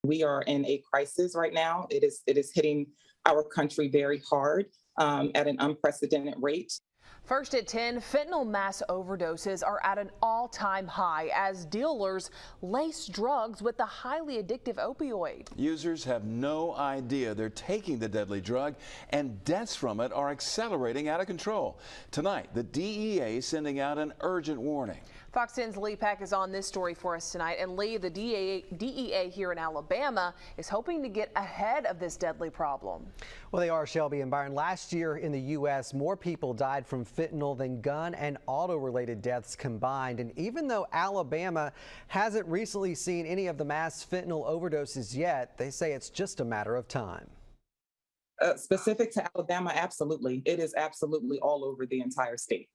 We are in a crisis right now. It is hitting our country very hard at an unprecedented rate. First at 10, fentanyl mass overdoses are at an all-time high as dealers lace drugs with the highly addictive opioid. Users have no idea they're taking the deadly drug, and deaths from it are accelerating out of control. Tonight, the DEA is sending out an urgent warning. Fox 10's Lee Peck is on this story for us tonight. And Lee, the DEA here in Alabama is hoping to get ahead of this deadly problem. Well, they are, Shelby and Byron. Last year in the U.S., more people died from fentanyl than gun and auto-related deaths combined. And even though Alabama hasn't recently seen any of the mass fentanyl overdoses yet, they say it's just a matter of time. Specific to Alabama, absolutely. It is absolutely all over the entire state.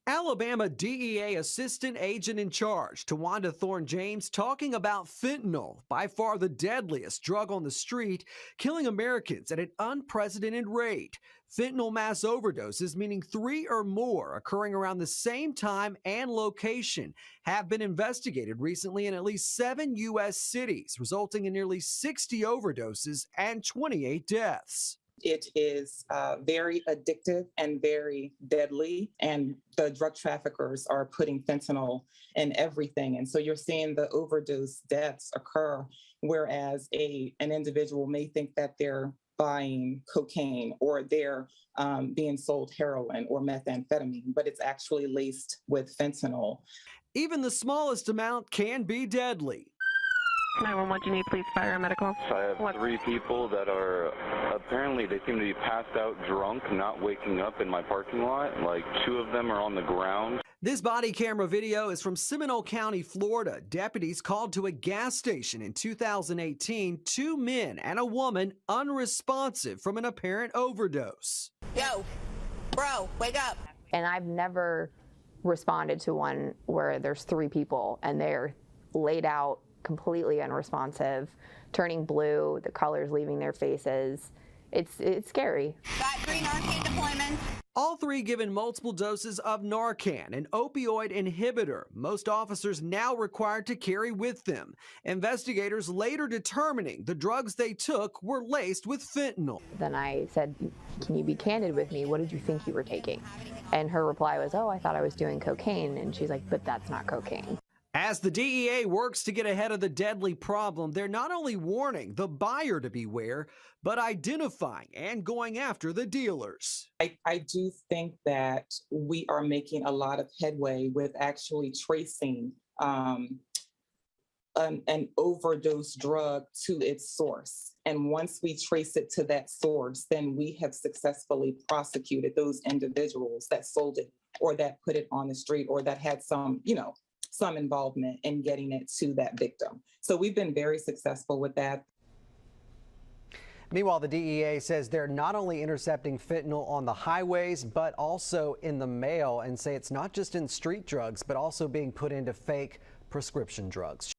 Alabama DEA Assistant Agent in Charge, Tawanda Thorne-James, talking about fentanyl, by far the deadliest drug on the street, killing Americans at an unprecedented rate. Fentanyl mass overdoses, meaning 3 or more occurring around the same time and location, have been investigated recently in at least 7 U.S. cities, resulting in nearly 60 overdoses and 28 deaths. It is very addictive and very deadly, and the drug traffickers are putting fentanyl in everything. And so you're seeing the overdose deaths occur, whereas an individual may think that they're buying cocaine or they're being sold heroin or methamphetamine, but it's actually laced with fentanyl. Even the smallest amount can be deadly. 911, do you need police, fire, and medical? I have 3 people that are, apparently they seem to be passed out drunk, not waking up in my parking lot. Like 2 of them are on the ground. This body camera video is from Seminole County, Florida. Deputies called to a gas station in 2018, 2 men and a woman unresponsive from an apparent overdose. Yo, bro, wake up. And I've never responded to one where there's 3 people and they're laid out completely unresponsive, turning blue, the colors leaving their faces. It's scary. Got 3 Narcan deployments. All 3 given multiple doses of Narcan, an opioid inhibitor, most officers now required to carry with them. Investigators later determining the drugs they took were laced with fentanyl. Then I said, can you be candid with me? What did you think you were taking? And her reply was, oh, I thought I was doing cocaine. And she's like, but that's not cocaine. As the DEA works to get ahead of the deadly problem, they're not only warning the buyer to beware, but identifying and going after the dealers. I do think that we are making a lot of headway with actually tracing an overdose drug to its source. And once we trace it to that source, then we have successfully prosecuted those individuals that sold it or that put it on the street or that had some involvement in getting it to that victim. So we've been very successful with that. Meanwhile, the DEA says they're not only intercepting fentanyl on the highways, but also in the mail, and say it's not just in street drugs, but also being put into fake prescription drugs.